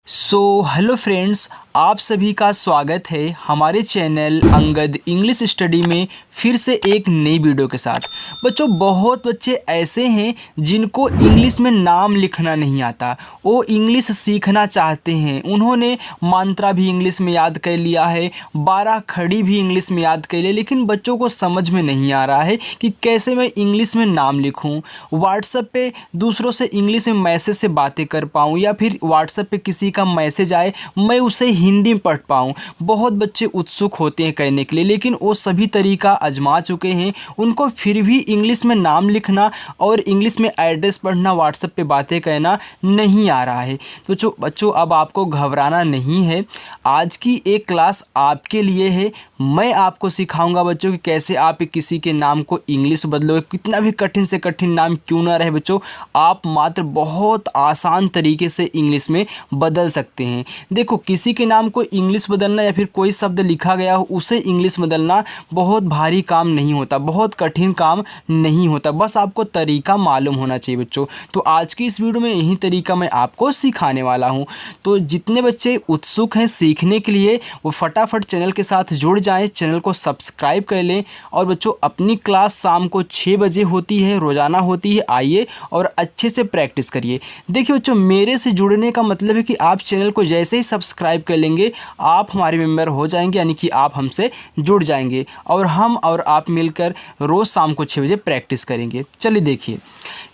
Hello friends, आप सभी का स्वागत है हमारे चैनल अंगद इंग्लिश स्टडी में फिर से एक नई वीडियो के साथ। बच्चों, बहुत बच्चे ऐसे हैं जिनको इंग्लिश में नाम लिखना नहीं आता। वो इंग्लिश सीखना चाहते हैं, उन्होंने मात्रा भी इंग्लिश में याद कर लिया है, 12 खड़ी भी इंग्लिश में याद कर लिया, लेकिन बच्चों को समझ में नहीं आ रहा है कि कैसे मैं इंग्लिश में नाम लिखूं, व्हाट्सएप पे दूसरों से इंग्लिश में मैसेज से बातें कर पाऊँ, या फिर व्हाट्सएप पे किसी का मैसेज आए मैं उसे हिंदी में पढ़ पाऊँ। बहुत बच्चे उत्सुक होते हैं कहने के लिए, लेकिन वो सभी तरीका आजमा चुके हैं, उनको फिर भी इंग्लिश में नाम लिखना और इंग्लिश में एड्रेस पढ़ना, व्हाट्सएप पे बातें कहना नहीं आ रहा है। तो बच्चों, अब आपको घबराना नहीं है। आज की एक क्लास आपके लिए है। मैं आपको सिखाऊंगा बच्चों कि कैसे आप किसी के नाम को इंग्लिश बदलोगे। कितना भी कठिन से कठिन नाम क्यों ना रहे बच्चों, आप मात्र बहुत आसान तरीके से इंग्लिश में बदल सकते हैं। देखो, किसी के नाम को इंग्लिश बदलना या फिर कोई शब्द लिखा गया हो उसे इंग्लिश बदलना बहुत भारी काम नहीं होता, बहुत कठिन काम नहीं होता। बस आपको तरीका मालूम होना चाहिए बच्चों। तो आज की इस वीडियो में यही तरीका मैं आपको सिखाने वाला हूँ। तो जितने बच्चे उत्सुक हैं सीखने के लिए, वो फटाफट चैनल के साथ जुड़ जाएं, चैनल को सब्सक्राइब कर लें। और बच्चों, अपनी क्लास शाम को 6 बजे होती है, रोज़ाना होती है। आइए और अच्छे से प्रैक्टिस करिए। देखिए बच्चों, मेरे से जुड़ने का मतलब है कि आप चैनल को जैसे ही सब्सक्राइब कर लेंगे आप हमारे मेंबर हो जाएंगे, यानी कि आप हमसे जुड़ जाएंगे और हम और आप मिलकर रोज़ शाम को 6 बजे प्रैक्टिस करेंगे। चलिए देखिए,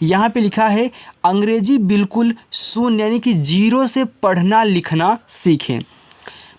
यहाँ पे लिखा है अंग्रेजी बिल्कुल शून्य, यानी कि जीरो से पढ़ना लिखना सीखें।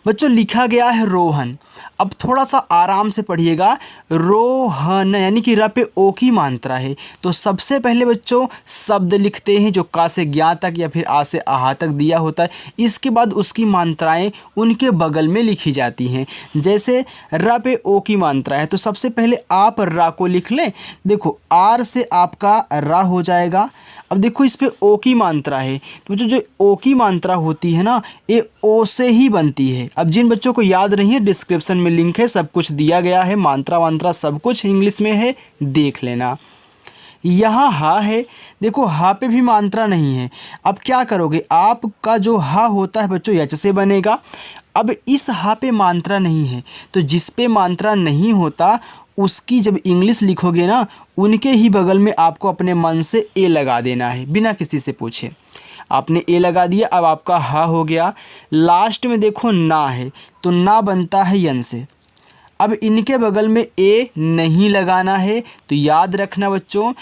बच्चों, लिखा गया है रोहन। अब थोड़ा सा आराम से पढ़िएगा। रोहन यानी कि र पे ओ की मात्रा है। तो सबसे पहले बच्चों शब्द लिखते हैं जो का से ज्ञा तक या फिर आ से आहा तक दिया होता है। इसके बाद उसकी मात्राएं उनके बगल में लिखी जाती हैं। जैसे र पे ओ की मात्रा है तो सबसे पहले आप रा को लिख लें। देखो, आर से आपका रा हो जाएगा। अब देखो, इस पे ओ की मात्रा है तो जो ओ की मात्रा होती है ना, ये ओ से ही बनती है। अब जिन बच्चों को याद नहीं है, डिस्क्रिप्शन में लिंक है, सब कुछ दिया गया है, मात्रा वांत्रा सब कुछ इंग्लिश में है, देख लेना। यहाँ हा है। देखो, हा पे भी मात्रा नहीं है। अब क्या करोगे, आपका जो हा होता है बच्चों यच से बनेगा। अब इस हा पे मात्रा नहीं है, तो जिस पे मात्रा नहीं होता उसकी जब इंग्लिश लिखोगे ना, उनके ही बगल में आपको अपने मन से ए लगा देना है, बिना किसी से पूछे। आपने ए लगा दिया, अब आपका हा हो गया। लास्ट में देखो ना है, तो ना बनता है यन से। अब इनके बगल में ए नहीं लगाना है। तो याद रखना बच्चों,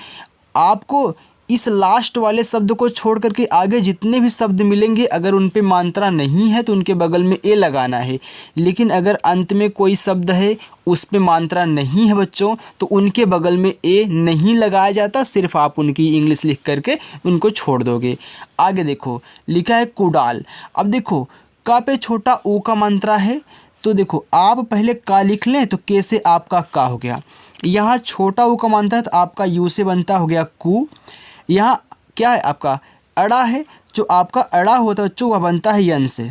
आपको इस लास्ट वाले शब्द को छोड़ करके आगे जितने भी शब्द मिलेंगे, अगर उन पे मात्रा नहीं है तो उनके बगल में ए लगाना है। लेकिन अगर अंत में कोई शब्द है उस पे मात्रा नहीं है बच्चों, तो उनके बगल में ए नहीं लगाया जाता, सिर्फ आप उनकी इंग्लिश लिख करके उनको छोड़ दोगे। आगे देखो, लिखा है कुडाल। अब देखो, का पे छोटा ऊ का मात्रा है, तो देखो आप पहले का लिख लें तो के से आपका का हो गया। यहाँ छोटा ऊ का मात्रा है तो आपका यू से बनता हो गया कू। यहाँ क्या है, आपका अड़ा है, जो आपका अड़ा होता है बच्चों वह बनता है यन से।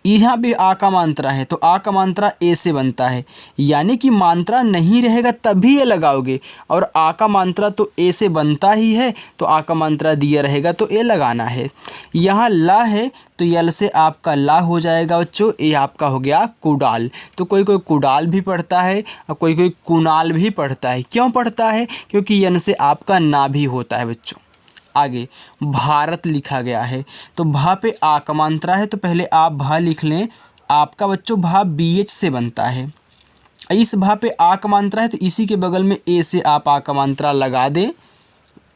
यहाँ भी आ का मात्रा है तो आ का मात्रा ए से बनता है, यानी कि मात्रा नहीं रहेगा तभी ये लगाओगे, और आ का मात्रा तो ए से बनता ही है, तो आ का मात्रा दिया रहेगा तो ए लगाना है। यहाँ ला है तो यल से आपका ला हो जाएगा बच्चों, ए आपका हो गया कुडाल। तो कोई कोई कुडाल भी पढ़ता है और कोई कोई कुनाल भी पढ़ता है। क्यों पढ़ता है? क्योंकि यन से आपका ना भी होता है बच्चों। आगे भारत लिखा गया है, तो भा पे आ का मात्रा है, तो पहले आप भा लिख लें। आपका बच्चों भा बी एच से बनता है। इस भा पे आ का मात्रा है तो इसी के बगल में ए से आप आ का मात्रा लगा दें।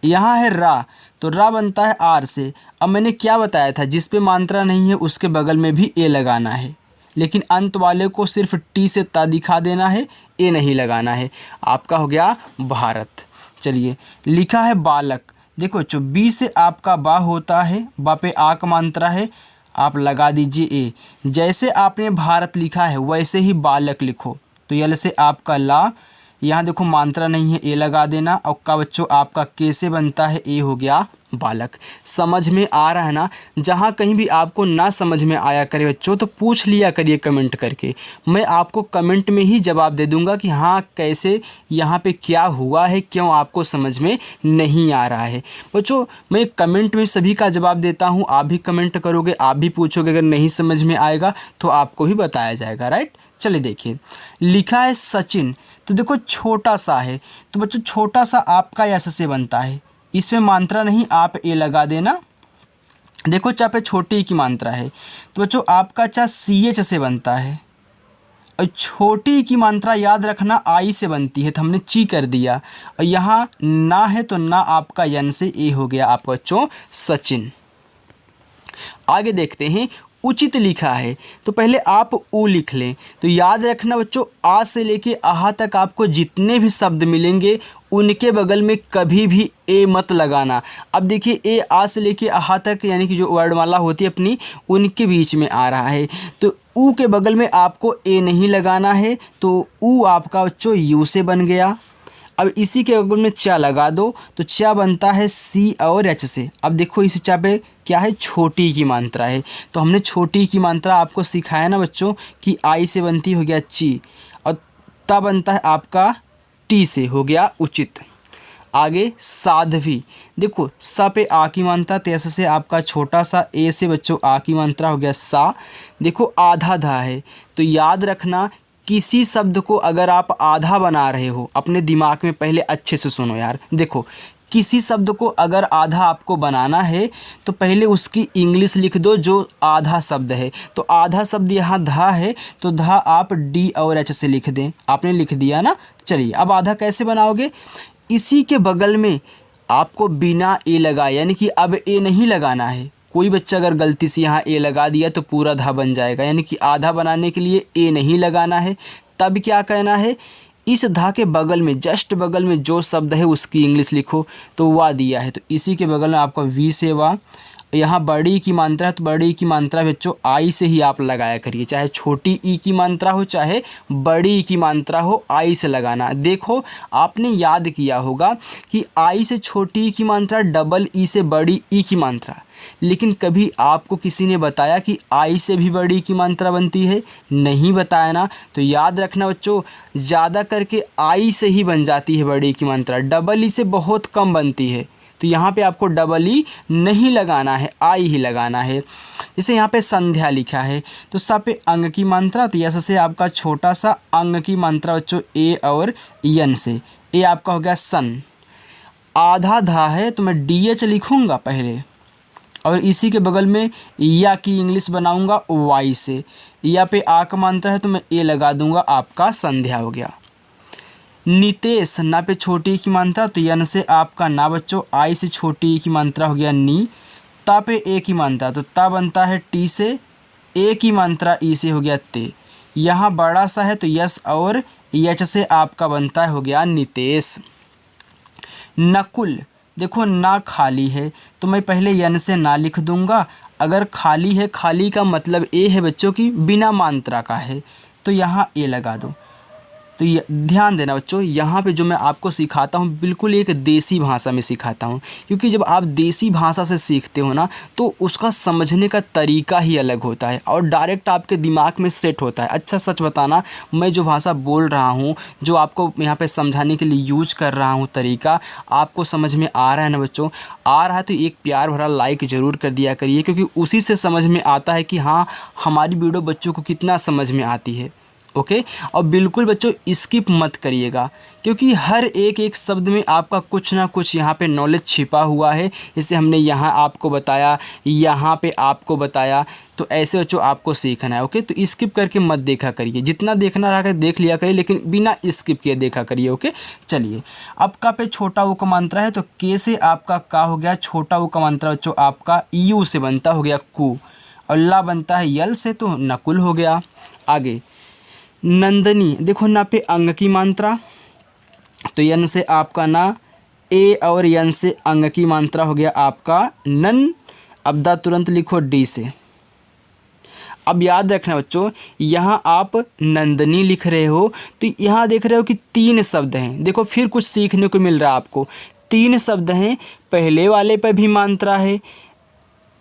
यहाँ है रा, तो रा बनता है आर से। अब मैंने क्या बताया था, जिस पे मात्रा नहीं है उसके बगल में भी ए लगाना है, लेकिन अंत वाले को सिर्फ टी से ता दिखा देना है, ए नहीं लगाना है। आपका हो गया भारत। चलिए, लिखा है बालक। देखो, 24 से आपका बा होता है, बा पे आ का मात्रा है, आप लगा दीजिए ए। जैसे आपने भारत लिखा है वैसे ही बालक लिखो, तो यल से आपका ला, यहाँ देखो मात्रा नहीं है, ए लगा देना। और का बच्चों आपका कैसे बनता है, ए हो गया बालक। समझ में आ रहा है ना। जहाँ कहीं भी आपको ना समझ में आया करे बच्चों तो पूछ लिया करिए कमेंट करके, मैं आपको कमेंट में ही जवाब दे दूंगा कि हाँ कैसे यहाँ पे क्या हुआ है, क्यों आपको समझ में नहीं आ रहा है। बच्चों मैं कमेंट में सभी का जवाब देता हूँ, आप भी कमेंट करोगे, आप भी पूछोगे, अगर नहीं समझ में आएगा तो आपको भी बताया जाएगा, राइट। चलिए देखिए, लिखा है सचिन, तो देखो छोटा सा है, तो बच्चों छोटा सा आपका यस से बनता है, इसमें मात्रा नहीं, आप ए लगा देना। देखो चा पे छोटी की मात्रा है, तो बच्चों आपका चा सी एच से बनता है, और छोटी की मात्रा याद रखना आई से बनती है, तो हमने ची कर दिया। और यहाँ ना है तो ना आपका यन से ए हो गया आपका बच्चों सचिन। आगे देखते हैं, उचित लिखा है, तो पहले आप उ लिख लें। तो याद रखना बच्चों, आ से लेके आहा तक आपको जितने भी शब्द मिलेंगे उनके बगल में कभी भी ए मत लगाना। अब देखिए ए आ से लेके आहा तक यानी कि जो वर्णमाला होती है अपनी, उनके बीच में आ रहा है, तो ऊ के बगल में आपको ए नहीं लगाना है, तो ऊ आपका बच्चों यू से बन गया। अब इसी के बगल में चा लगा दो, तो चा बनता है सी और एच से। अब देखो इस चा पे क्या है, छोटी की मात्रा है, तो हमने छोटी की मात्रा आपको सिखाया ना बच्चों कि आई से बनती हो गया ची, और ता बनता है आपका टी से, हो गया उचित। आगे साध्वी, देखो सा पे आ की मात्रा, तैसे से आपका छोटा सा ए से बच्चों आ की मात्रा हो गया सा। देखो आधा धा है, तो याद रखना किसी शब्द को अगर आप आधा बना रहे हो, अपने दिमाग में पहले अच्छे से सुनो यार। देखो किसी शब्द को अगर आधा आपको बनाना है तो पहले उसकी इंग्लिश लिख दो जो आधा शब्द है। तो आधा शब्द यहाँ धा है, तो धा आप डी और एच से लिख दें, आपने लिख दिया ना। चलिए अब आधा कैसे बनाओगे, इसी के बगल में आपको बिना ए लगाए, यानी कि अब ए नहीं लगाना है। कोई बच्चा अगर गलती से यहाँ ए लगा दिया तो पूरा धा बन जाएगा, यानी कि आधा बनाने के लिए ए नहीं लगाना है। तब क्या कहना है, इस धा के बगल में, जस्ट बगल में जो शब्द है उसकी इंग्लिश लिखो। तो वा दिया है, तो इसी के बगल में आपका वी से वा। यहाँ बड़ी की मात्रा, तो बड़ी की मात्रा बच्चों आई से ही आप लगाया करिए, चाहे छोटी ई की मात्रा हो चाहे बड़ी की मात्रा हो, आई से लगाना। देखो आपने याद किया होगा कि आई से छोटी की मात्रा, डबल ई से बड़ी ई की मात्रा, लेकिन कभी आपको किसी ने बताया कि आई से भी बड़ी की मात्रा बनती है? नहीं बताया ना। तो याद रखना बच्चों, ज़्यादा करके आई से ही बन जाती है बड़ी की मात्रा, डबल ई से बहुत कम बनती है। तो यहाँ पे आपको डबल ई नहीं लगाना है, आई ही लगाना है। जैसे यहाँ पे संध्या लिखा है, तो सा पे अंग की मात्रा, तो यस से आपका छोटा सा अंग की मात्रा बच्चों ए और यन से, ए आपका हो गया सन। आधा धा है तो मैं डी एच लिखूँगा पहले, और इसी के बगल में या की इंग्लिश बनाऊंगा वाई से। या पे आ का मात्रा है तो मैं ए लगा दूंगा, आपका संध्या हो गया। नितेश, ना पे छोटी की मात्रा, तो यन से आपका ना बच्चों, आई से छोटी की मात्रा हो गया नी। ता पे ए की मात्रा, तो ता बनता है टी से, ए की मात्रा ई से हो गया ते। यहाँ बड़ा सा है तो यस और एच से आपका बनता है हो गया नितेश। नकुल, देखो ना खाली है तो मैं पहले यन से ना लिख दूंगा। अगर खाली है, खाली का मतलब ए है बच्चों की बिना मात्रा का है, तो यहाँ ए लगा दो। तो ये ध्यान देना बच्चों, यहाँ पे जो मैं आपको सिखाता हूँ बिल्कुल एक देसी भाषा में सिखाता हूँ, क्योंकि जब आप देसी भाषा से सीखते हो ना तो उसका समझने का तरीका ही अलग होता है और डायरेक्ट आपके दिमाग में सेट होता है। अच्छा सच बताना, मैं जो भाषा बोल रहा हूँ, जो आपको यहाँ पे समझाने के लिए यूज कर रहा हूँ तरीका, आपको समझ में आ रहा है ना बच्चों? आ रहा है तो एक प्यार भरा लाइक ज़रूर कर दिया करिए, क्योंकि उसी से समझ में आता है कि हाँ हमारी वीडियो बच्चों को कितना समझ में आती है। ओके, और बिल्कुल बच्चों स्किप मत करिएगा, क्योंकि हर एक शब्द में आपका कुछ ना कुछ यहाँ पे नॉलेज छिपा हुआ है। जैसे हमने यहाँ आपको बताया, यहाँ पे आपको बताया, तो ऐसे बच्चों आपको सीखना है। ओके, तो स्किप करके मत देखा करिए, जितना देखना रहा देख लिया करिए, लेकिन बिना स्किप किए देखा करिए। ओके, चलिए अब का पे छोटा ऊ का मात्रा है, तो के से आपका का हो गया, छोटा ऊ का मात्रा बच्चों आपका यू से बनता हो गया कु, और ला बनता है यल से, तो नकुल हो गया। आगे नंदनी, देखो ना पे अंग की मात्रा, तो यन से आपका ना, ए और यन से अंग की मात्रा हो गया आपका नन। अब दा तुरंत लिखो डी से। अब याद रखना बच्चों, यहाँ आप नंदनी लिख रहे हो तो यहाँ देख रहे हो कि 3 शब्द हैं। देखो फिर कुछ सीखने को मिल रहा है आपको। 3 शब्द हैं, पहले वाले पर भी मात्रा है,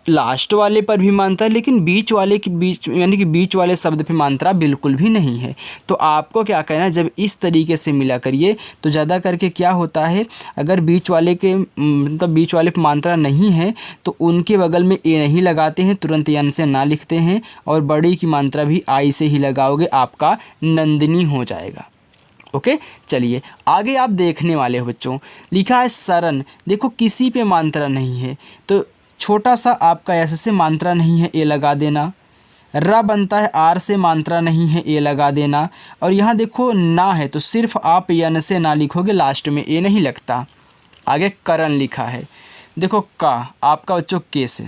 लास्ट वाले पर भी मात्रा है, लेकिन बीच वाले के बीच यानी कि बीच वाले शब्द पे मात्रा बिल्कुल भी नहीं है। तो आपको क्या कहना है, जब इस तरीके से मिला करिए तो ज़्यादा करके क्या होता है, अगर बीच वाले के मतलब बीच वाले पे मात्रा नहीं है तो उनके बगल में ए नहीं लगाते हैं, तुरंत यन से ना लिखते हैं, और बड़ी की मात्रा भी आई से ही लगाओगे, आपका नंदिनी हो जाएगा। ओके, चलिए आगे आप देखने वाले हो बच्चों। लिखा है सरन, देखो किसी पे मात्रा नहीं है तो छोटा सा आपका ऐसे से मात्रा नहीं है, ए लगा देना। र बनता है आर से, मात्रा नहीं है, ए लगा देना। और यहाँ देखो ना है तो सिर्फ आप यन से ना लिखोगे, लास्ट में ए नहीं लगता। आगे करण लिखा है, देखो का आपका बच्चों के से,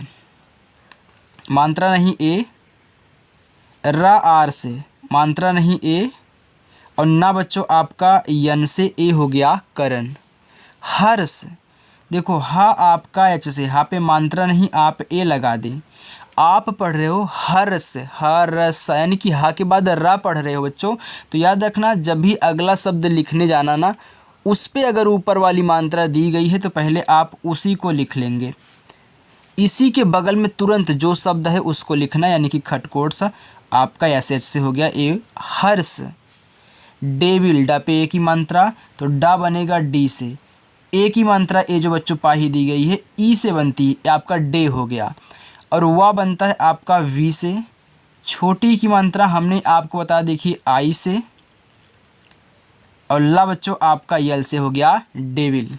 मात्रा नहीं ए, र आर से मात्रा नहीं ए, और ना बच्चों आपका यन से ए हो गया करण। हर्ष, देखो हा आपका एच से, हा पे मात्रा नहीं, आप ए लगा दें। आप पढ़ रहे हो हर्ष, हरस यानी कि हा के बाद रा पढ़ रहे हो बच्चों, तो याद रखना जब भी अगला शब्द लिखने जाना ना, उस पे अगर ऊपर वाली मात्रा दी गई है तो पहले आप उसी को लिख लेंगे, इसी के बगल में तुरंत जो शब्द है उसको लिखना, यानी कि खटकोट सा आपका एस एच से हो गया ए हर्ष। डेविल, डा पे ए की मात्रा तो डा बनेगा डी से, ए की मात्रा ए जो बच्चों पाही दी गई है ई से बनती है, आपका डे हो गया। और वा बनता है आपका वी से, छोटी की मात्रा हमने आपको बता देखी आई से, और ला बच्चों आपका यल से हो गया डेविल।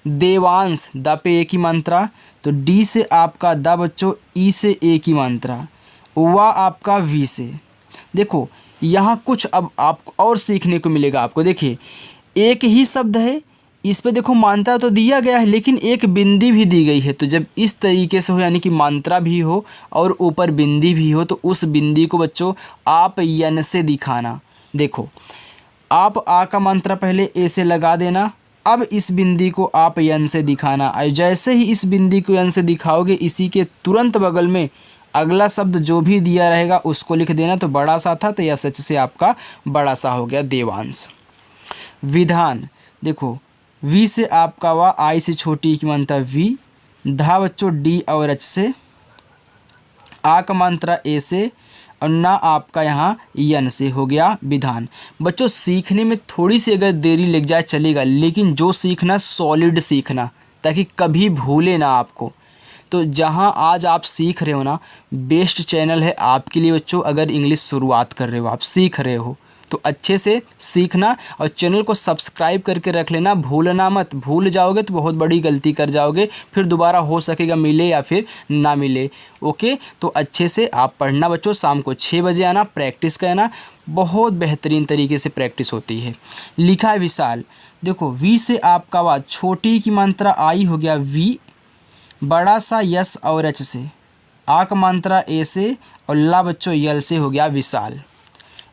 देवांश, द पे ए की मात्रा तो डी से आपका द बच्चों ई से ए की मात्रा, वा आपका वी से। देखो यहाँ कुछ अब आपको और सीखने को मिलेगा आपको। देखिए एक ही शब्द है, इस पे देखो मात्रा तो दिया गया है लेकिन एक बिंदी भी दी गई है, तो जब इस तरीके से हो यानी कि मात्रा भी हो और ऊपर बिंदी भी हो तो उस बिंदी को बच्चों आप यन से दिखाना। देखो आप आ का मात्रा पहले ए से लगा देना, अब इस बिंदी को आप यन से दिखाना। जैसे ही इस बिंदी को यन से दिखाओगे, इसी के तुरंत बगल में अगला शब्द जो भी दिया रहेगा उसको लिख देना। तो बड़ा सा था तो यह सच से आपका बड़ा सा हो गया देवांश। विधान, देखो वी से आपका वा, आई से छोटी की मात्रा वी, धा बच्चों डी और एच से, आ का मात्रा ए से, और ना आपका यहाँ यन से हो गया विधान। बच्चों सीखने में थोड़ी सी अगर देरी लग जाए चलेगा, लेकिन जो सीखना सॉलिड सीखना, ताकि कभी भूले ना आपको। तो जहाँ आज आप सीख रहे हो ना, बेस्ट चैनल है आपके लिए बच्चों। अगर इंग्लिश शुरुआत कर रहे हो, आप सीख रहे हो तो अच्छे से सीखना और चैनल को सब्सक्राइब करके रख लेना, भूलना मत। भूल जाओगे तो बहुत बड़ी गलती कर जाओगे, फिर दोबारा हो सकेगा मिले या फिर ना मिले। ओके, तो अच्छे से आप पढ़ना बच्चों। शाम को 6 बजे आना, प्रैक्टिस करना, बहुत बेहतरीन तरीके से प्रैक्टिस होती है। लिखा है विशाल, देखो वी से आपका वा, छोटी की मात्रा आई हो गया वी, बड़ा सा यस और एच से, आ का मात्रा ए से, और ला बच्चों यल से हो गया विशाल।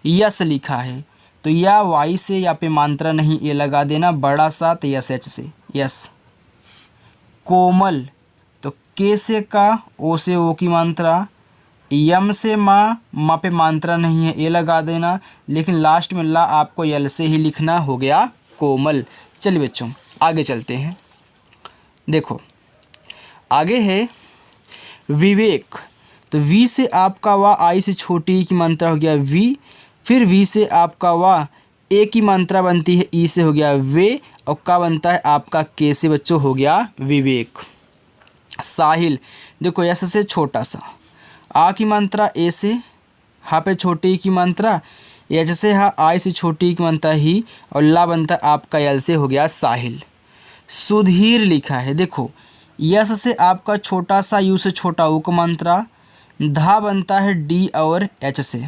यस लिखा है तो या वाई से, या पे मात्रा नहीं ए लगा देना, बड़ा सा तो यस एच से यस। कोमल, तो के से का, ओ से ओ की मात्रा, यम से माँ पे मात्रा नहीं है, ए लगा देना, लेकिन लास्ट में ला आपको यल से ही लिखना, हो गया कोमल। चलिए बच्चों आगे चलते हैं। देखो आगे है विवेक, तो वी से आपका वा, आई से छोटी की मात्रा हो गया वी, फिर वी से आपका वा, ए की मात्रा बनती है ई से हो गया वे, और का बनता है आपका के से बच्चों हो गया विवेक। साहिल, देखो यस से छोटा सा, आ की मात्रा ए से, हा पे छोटी की मात्रा, एच से हा, आई से छोटी की मात्रा ही, और ला बनता है आपका यल से हो गया साहिल। सुधीर लिखा है, देखो यस से आपका छोटा सा, यू से छोटा ऊ का मात्रा, धा बनता है डी और एच से।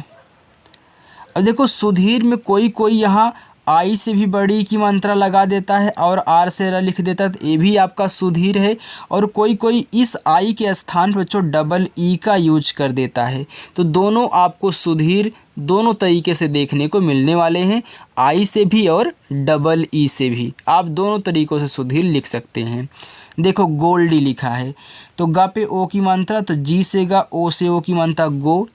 अब देखो सुधीर में कोई कोई यहाँ आई से भी बड़ी की मात्रा लगा देता है और आर से र लिख देता है, तो ये भी आपका सुधीर है। और कोई कोई इस आई के स्थान पर बच्चों डबल ई का यूज कर देता है। तो दोनों आपको सुधीर दोनों तरीके से देखने को मिलने वाले हैं, आई से भी और डबल ई से भी। आप दोनों तरीक़ों से सुधीर लिख सकते हैं। देखो गोल्डी लिखा है, तो गा पे ओ की मात्रा, तो जी से गा, ओ से ओ की मात्रा गो,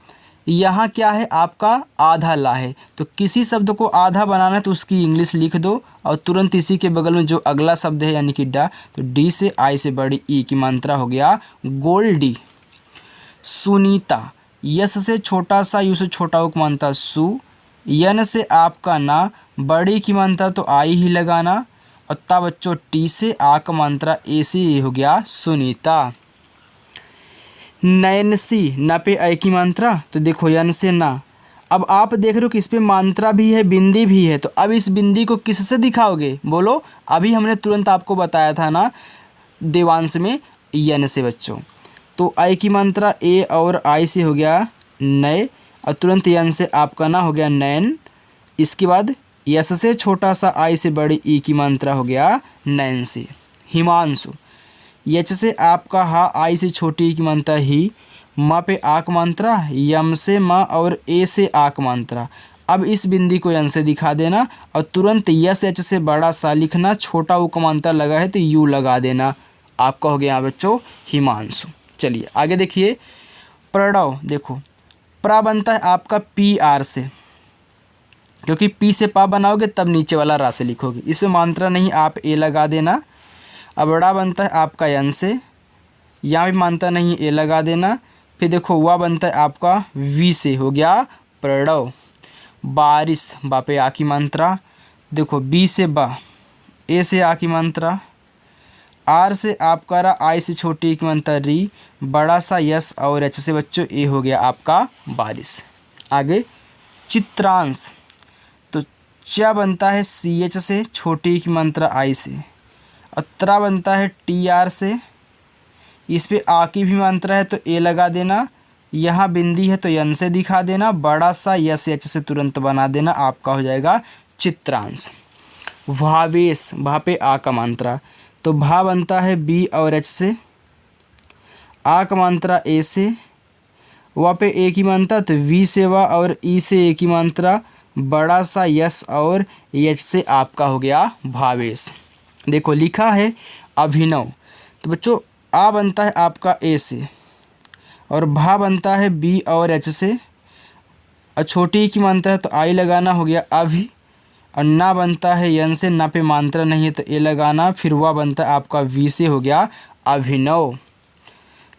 यहाँ क्या है आपका आधा ला है, तो किसी शब्द को आधा बनाना है तो उसकी इंग्लिश लिख दो और तुरंत इसी के बगल में जो अगला शब्द है यानी कि डा, तो डी से आई से बड़ी ई की मात्रा हो गया गोल्डी। सुनीता, यस से छोटा सा यू से छोटा उ की मात्रा सु, यन से आपका ना, बड़ी की मात्रा तो आई ही लगाना, और ता बच्चों टी से आ का मात्रा ए से ये हो गया सुनीता। नैन्सी, न पे ऐ की मात्रा, तो देखो यन से ना। अब आप देख रहे हो कि इस पे मात्रा भी है बिंदी भी है, तो अब इस बिंदी को किससे दिखाओगे बोलो। अभी हमने तुरंत आपको बताया था ना देवांश में यन से बच्चों, तो आई की मात्रा ए और आई से हो गया नए, और तुरंत यन से आपका ना हो गया नैन। इसके बाद यस से छोटा सा आई से बड़ी ई की मात्रा हो गया नैन्सी। हिमांशु, यच से आपका हा आई से छोटी ई की मात्रा ही, म पे आक मात्रा, यम से म और ए से आक मात्रा। अब इस बिंदी को यन से दिखा देना और तुरंत यस एच से बड़ा सा लिखना, छोटा उ का मात्रा लगा है तो यू लगा देना। आपका हो गया बच्चों हिमांशु। चलिए आगे देखिए प्रणव। देखो प्र बनता है आपका पी आर से, क्योंकि पी से पा बनाओगे तब नीचे वाला रा से लिखोगे, इसमें मात्रा नहीं आप ए लगा देना। अब ड़ा बनता है आपका यन से, यहाँ भी मात्रा नहीं ए लगा देना। फिर देखो वा बनता है आपका वी से, हो गया प्रणव। बारिश, बा पे आ की मात्रा, देखो बी से बा, ए से आ की मात्रा, आर से आपका रा, आई से छोटी की मात्रा री, बड़ा सा यस और एच से बच्चों ए हो गया आपका बारिश। आगे चित्रांश, तो च बनता है सी एच से, छोटी की मात्रा आई से, और त्रा बनता है टी आर से, इस पे आ की भी मात्रा है तो ए लगा देना, यहाँ बिंदी है तो यन से दिखा देना, बड़ा सा यस एच से तुरंत बना देना, आपका हो जाएगा चित्रांश। भावेश, भा पे आ का मात्रा, तो भा बनता है बी और एच से, आ का मात्रा ए से, वा पे ए की मात्रा तो वी से वा और ई से ए की मात्रा, बड़ा सा यस और एच से आपका हो गया भावेश। देखो लिखा है अभिनव, तो बच्चों आ बनता है आपका ए से, और भा बनता है बी और एच से, और छोटी की मात्रा है तो आई लगाना, हो गया अभी, और ना बनता है यन से, ना पे मात्रा नहीं है तो ए लगाना, फिर वह बनता है आपका वी से, हो गया अभिनव।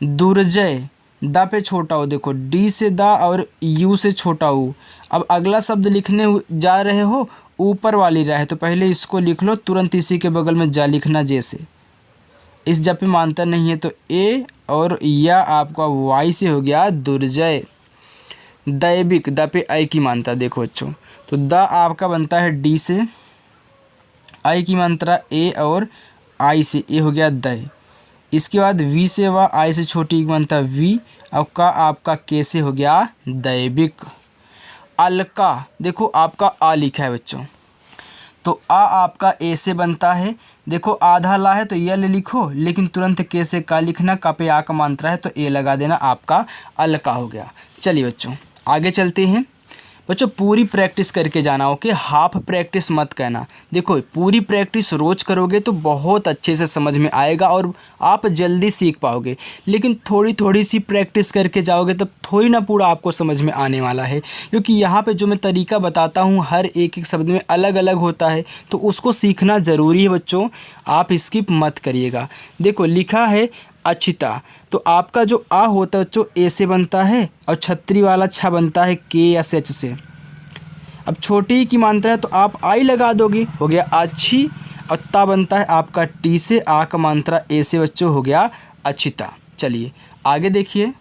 दुर्जय, दा पे छोटा हो, देखो डी से दा और यू से छोटा ऊ। अब अगला शब्द लिखने जा रहे हो, ऊपर वाली रा है तो पहले इसको लिख लो, तुरंत इसी के बगल में जा लिखना जैसे। इस जब पे मात्रा नहीं है तो ए और या आपका वाई से, हो गया दुर्जय। दैविक, द पे आई की मात्रा, देखो बच्चों तो द आपका बनता है डी से, आई की मात्रा ए और आई से, ए हो गया दय। इसके बाद वी से वा, आई से छोटी की मात्रा वी, और का आपका के से, हो गया दैविक। अलका, देखो आपका आ लिखा है बच्चों, तो आ आपका ए से बनता है, देखो आधा ला है तो यल लिखो, लेकिन तुरंत के से का लिखना, का पे आ का मात्रा है तो ए लगा देना, आपका अलका हो गया। चलिए बच्चों आगे चलते हैं। बच्चों पूरी प्रैक्टिस करके जाना, ओके, हाफ प्रैक्टिस मत कहना। देखो पूरी प्रैक्टिस रोज़ करोगे तो बहुत अच्छे से समझ में आएगा और आप जल्दी सीख पाओगे, लेकिन थोड़ी थोड़ी सी प्रैक्टिस करके जाओगे तब थोड़ी ना पूरा आपको समझ में आने वाला है, क्योंकि यहाँ पे जो मैं तरीका बताता हूँ हर एक एक शब्द में अलग अलग होता है, तो उसको सीखना ज़रूरी है बच्चों, आप स्किप मत करिएगा। देखो लिखा है अछिता, तो आपका जो आ होता है बच्चों ए से बनता है, और छतरी वाला छा बनता है के या एच से। अब छोटी की मात्रा है तो आप आई लगा दोगे, हो गया अच्छी, और ता बनता है आपका टी से, आ का मात्रा ए से बच्चों, हो गया अछिता। चलिए आगे देखिए,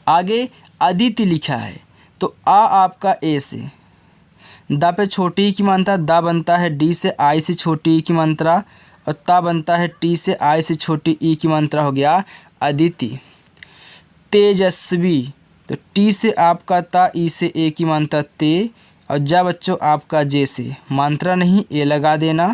आगे अदिति लिखा है, तो आ आपका ए से, दा पे छोटी की मात्रा, दा बनता है डी से, आई से छोटी की मात्रा, और ता बनता है टी से, आई से छोटी ई की मात्रा, हो गया अदिति। तेजस्वी, तो टी से आपका ता, ई से ए की मात्रा ते, और जा बच्चों आपका जे से, मात्रा नहीं ए लगा देना।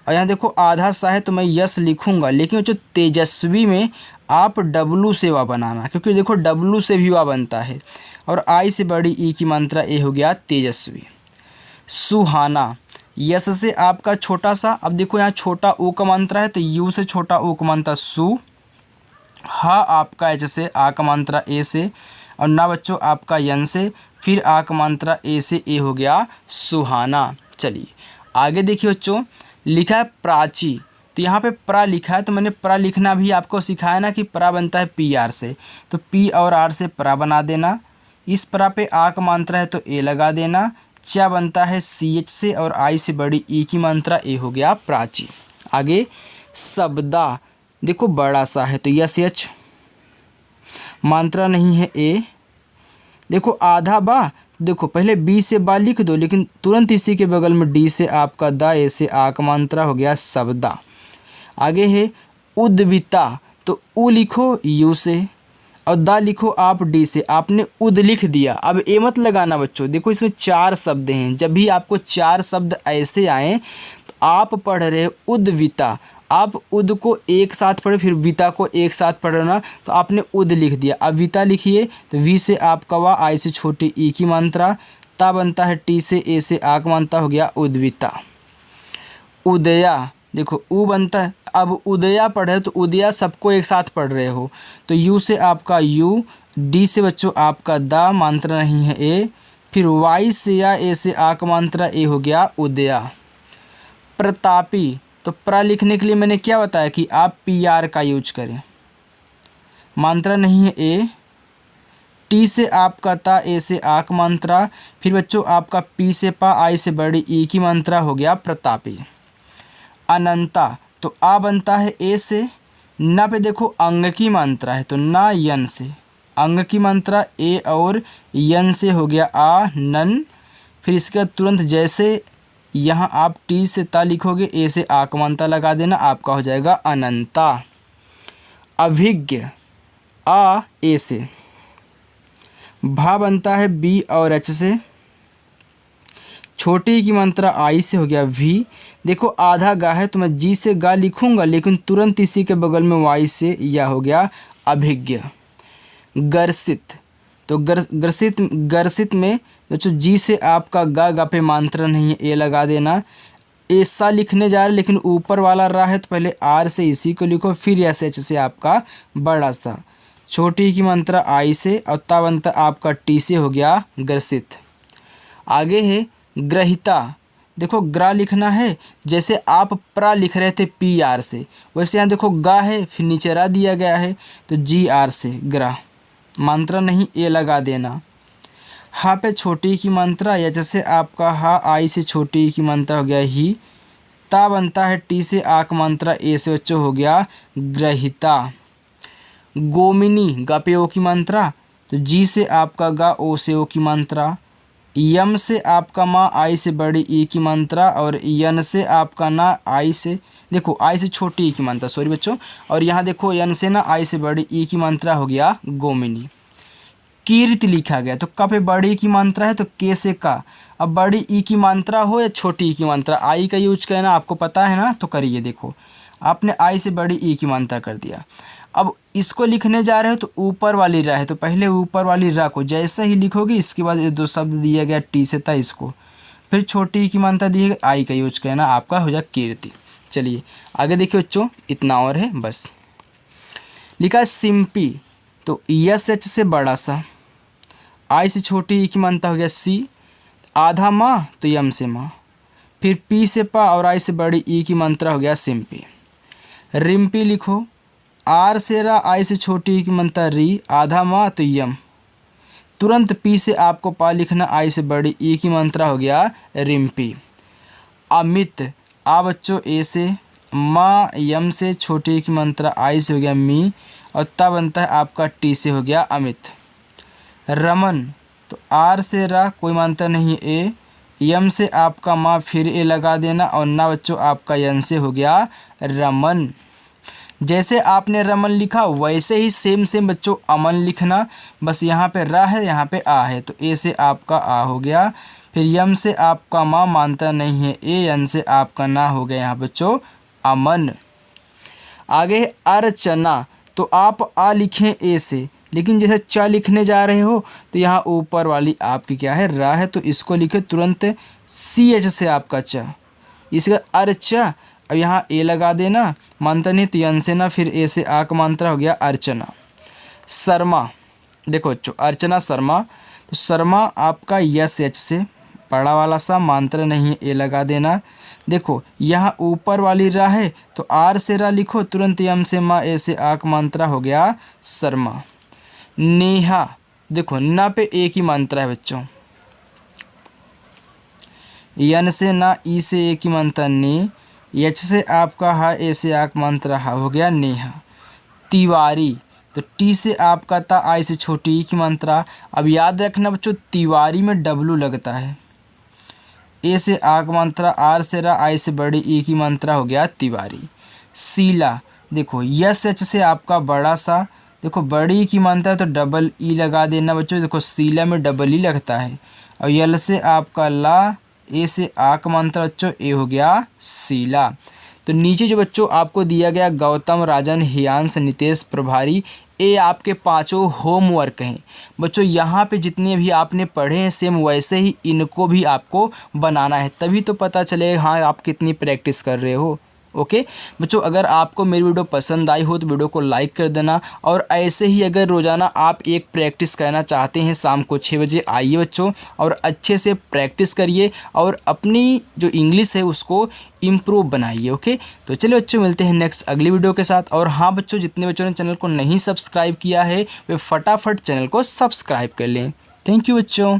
और यहाँ देखो आधा सा है तो मैं यस लिखूँगा, लेकिन बच्चों तेजस्वी में आप डब्लू से वा बनाना, क्योंकि देखो डब्लू से भी वा बनता है, और आई से बड़ी ई की मात्रा ए, हो गया तेजस्वी। सुहाना, यस से आपका छोटा सा, अब देखो यहाँ छोटा ओ का मात्रा है तो यू से छोटा ओ का मात्रा सु, हा आपका एच से, आ का मात्रा ए से, और ना बच्चों आपका यन से, फिर आ का मात्रा ए से, ए हो गया सुहाना। चलिए आगे देखिए बच्चों, लिखा है प्राची, तो यहाँ पे प्रा लिखा है, तो मैंने प्रा लिखना भी आपको सिखाया ना कि प्रा बनता है पी आर से, तो पी और आर से प्रा बना देना। इस प्रा पे आ का मात्रा है तो ए लगा देना। चा बनता है सी एच से, और आई से बड़ी ई की मात्रा, ए हो गया प्राची। आगे शब्दा, देखो बड़ा सा है तो यस एच, मात्रा नहीं है ए। देखो आधा बा, देखो पहले बी से बा लिख दो, लेकिन तुरंत इसी के बगल में डी से आपका दा, ए से आ का मात्रा हो गया शब्दा। आगे है उद्विता, तो उ लिखो यू से, और दा लिखो आप डी से, आपने उद लिख दिया। अब ए मत लगाना बच्चों, देखो इसमें 4 शब्द हैं, जब भी आपको 4 शब्द ऐसे आए तो आप पढ़ रहे उद्विता, आप उद को एक साथ पढ़े, फिर विता को एक साथ पढ़ना, तो आपने उद लिख दिया। अब विता लिखिए तो वी से आपका वा, आई से छोटी ई की मात्रा, ता बनता है टी से, ए से आ का मात्रा, हो गया उद्विता। उदया, देखो उ बनता है, अब उदया पढ़े तो उदया सबको एक साथ पढ़ रहे हो, तो यू से आपका यू, डी से बच्चों आपका दा, मात्रा नहीं है ए, फिर वाई से या ए से आ का मात्रा, ए हो गया उदया। प्रतापी, तो प्रा लिखने के लिए मैंने क्या बताया कि आप पी आर का यूज करें, मात्रा नहीं है ए, टी से आपका ता, ए से आ का मात्रा, फिर बच्चों आपका पी से पा, आई से बड़ी ई की मात्रा, हो गया प्रतापी। अनंता, तो आ बनता है ए से, ना पे देखो अंग की मात्रा है तो ना यन से, अंग की मात्रा ए और यन से, हो गया आ नन। फिर इसके बाद तुरंत जैसे यहाँ आप टी से ता लिखोगे, ए से आ का मात्रा लगा देना, आपका हो जाएगा अनंता। अभिज्ञ, आ ए से, भा बनता है बी और एच से, छोटी की मात्रा आई से, हो गया वी। देखो आधा गा है तो मैं जी से गा लिखूंगा, लेकिन तुरंत इसी के बगल में वाई से, या हो गया अभिज्ञ। गर्षित, तो गर्षित में बच्चों जी से आपका गा पे मात्रा नहीं है, ए लगा देना। ऐसा लिखने जा रहे लेकिन ऊपर वाला रा है तो पहले आर से इसी को लिखो, फिर एस एच से आपका बड़ा सा, छोटी की मात्रा आई से, और ता बनता आपका टी से, हो गया ग्रसित। आगे है ग्रहिता, देखो ग्रा लिखना है, जैसे आप प्रा लिख रहे थे पी आर से, वैसे यहाँ देखो गा है, फिर नीचे रा दिया गया है तो जी आर से ग्रा, मात्रा नहीं ए लगा देना। हा पे छोटी की मात्रा, या जैसे आपका हा आई से छोटी की मात्रा, हो गया ही। ता बनता है टी से आ का मात्रा, ए से बच्चों, हो गया ग्रहिता। गोमिनी, गा पे ओ की मात्रा, तो जी से आपका गा, ओ से ओ की मात्रा। यम से आपका माँ, आई से बड़ी ई की मात्रा, और यन से आपका ना, आई से देखो आई से छोटी ई की मात्रा, सॉरी बच्चों, और यहाँ देखो यन से ना आई से बड़ी ई की मात्रा, हो गया गोमिनी। कीर्ति लिखा गया, तो क पे बड़ी की मात्रा है तो के से का, अब बड़ी ई की मात्रा हो या छोटी ई की मात्रा, आई का यूज करना आपको पता है ना, तो करिए। देखो आपने आई से बड़ी ई की मात्रा कर दिया। अब इसको लिखने जा रहे हो तो ऊपर वाली रा है, तो पहले ऊपर वाली रा को जैसा ही लिखोगे, इसके बाद ये 2 शब्द दिया गया टी से था, इसको फिर छोटी की मात्रा दी है, आई का यूज करना, आपका हो जाए कीर्ति। चलिए आगे देखिए बच्चों, इतना और है बस। लिखा है सिंपी, तो यस एच से बड़ा सा, आई से छोटी ई की मात्रा, हो गया सी। आधा माँ तो यम से माँ, फिर पी से पा, और आई से बड़ी ई की मात्रा, हो गया सिंपी। रिम्पी लिखो, आर से रा, आई से छोटी ई की मात्रा री, आधा माँ तो यम, तुरंत पी से आपको पा लिखना, आई से बड़ी ई की मात्रा, हो गया रिम्पी। अमित, आ बच्चों ए से, माँ यम से, छोटी ई की मात्रा आई से, हो गया मी, और ता बनता है आपका टी से, हो गया अमित। रमन, तो आर से रा, कोई मात्रा नहीं ए, यम से आपका माँ, फिर ए लगा देना, और ना बच्चों आपका यन से, हो गया रमन। जैसे आपने रमन लिखा वैसे ही सेम बच्चों अमन लिखना, बस यहाँ पे रा है, यहाँ पे आ है, तो ए से आपका आ हो गया, फिर यम से आपका माँ, मानता नहीं है ए, यन से आपका ना, हो गया यहाँ बच्चों अमन। आगे अर्चना, तो आप आ लिखें ए से, लेकिन जैसे च लिखने जा रहे हो तो यहाँ ऊपर वाली आपकी क्या है, रा है, तो इसको लिखे तुरंत सी एच से आपका च, इसका अर्चा, अब यहाँ ए लगा देना, मात्रा नहीं तो यन से ना, फिर ए से आ का मात्रा हो गया अर्चना। शर्मा, देखो बच्चों अर्चना शर्मा, तो शर्मा आपका यस एच से, बड़ा वाला सा, मात्रा नहीं है, ए लगा देना। देखो यहाँ ऊपर वाली रा है तो आर से रा लिखो, तुरंत यम से माँ, ए से आ का मात्रा हो गया शर्मा। नेहा, देखो ना पे ए की मात्रा है बच्चों, यन से ना, ई से ए की मात्रा ने, एच से आपका हा, ए से आ का मात्रा हा, हो गया नेहा। तिवारी, तो टी से आपका था, आई से छोटी ई की मात्रा। अब याद रखना बच्चों तिवारी में डब्लू लगता है, ए से आ की मात्रा, आर से रा, आई से बड़ी ई की मात्रा, हो गया तिवारी। शीला, देखो यस एच से आपका बड़ा सा, देखो बड़ी ई की मात्रा तो डबल ई लगा देना बच्चों, देखो शीला में डबल ई लगता है। और यल से आपका ला, ए से आ का मात्रा बच्चों, ए हो गया शीला। तो नीचे जो बच्चों आपको दिया गया गौतम, राजन, हियांश, नितेश, प्रभारी, ये आपके पांचों होमवर्क हैं बच्चों। यहाँ पे जितने भी आपने पढ़े हैं सेम वैसे ही इनको भी आपको बनाना है, तभी तो पता चलेगा हाँ आप कितनी प्रैक्टिस कर रहे हो। ओके बच्चों, अगर आपको मेरी वीडियो पसंद आई हो तो वीडियो को लाइक कर देना, और ऐसे ही अगर रोज़ाना आप एक प्रैक्टिस करना चाहते हैं शाम को 6 बजे आइए बच्चों, और अच्छे से प्रैक्टिस करिए और अपनी जो इंग्लिश है उसको इम्प्रूव बनाइए। ओके तो चलिए बच्चों मिलते हैं नेक्स्ट अगली वीडियो के साथ। और हाँ बच्चों, जितने बच्चों ने चैनल को नहीं सब्सक्राइब किया है वे फटाफट चैनल को सब्सक्राइब कर लें। थैंक यू बच्चों।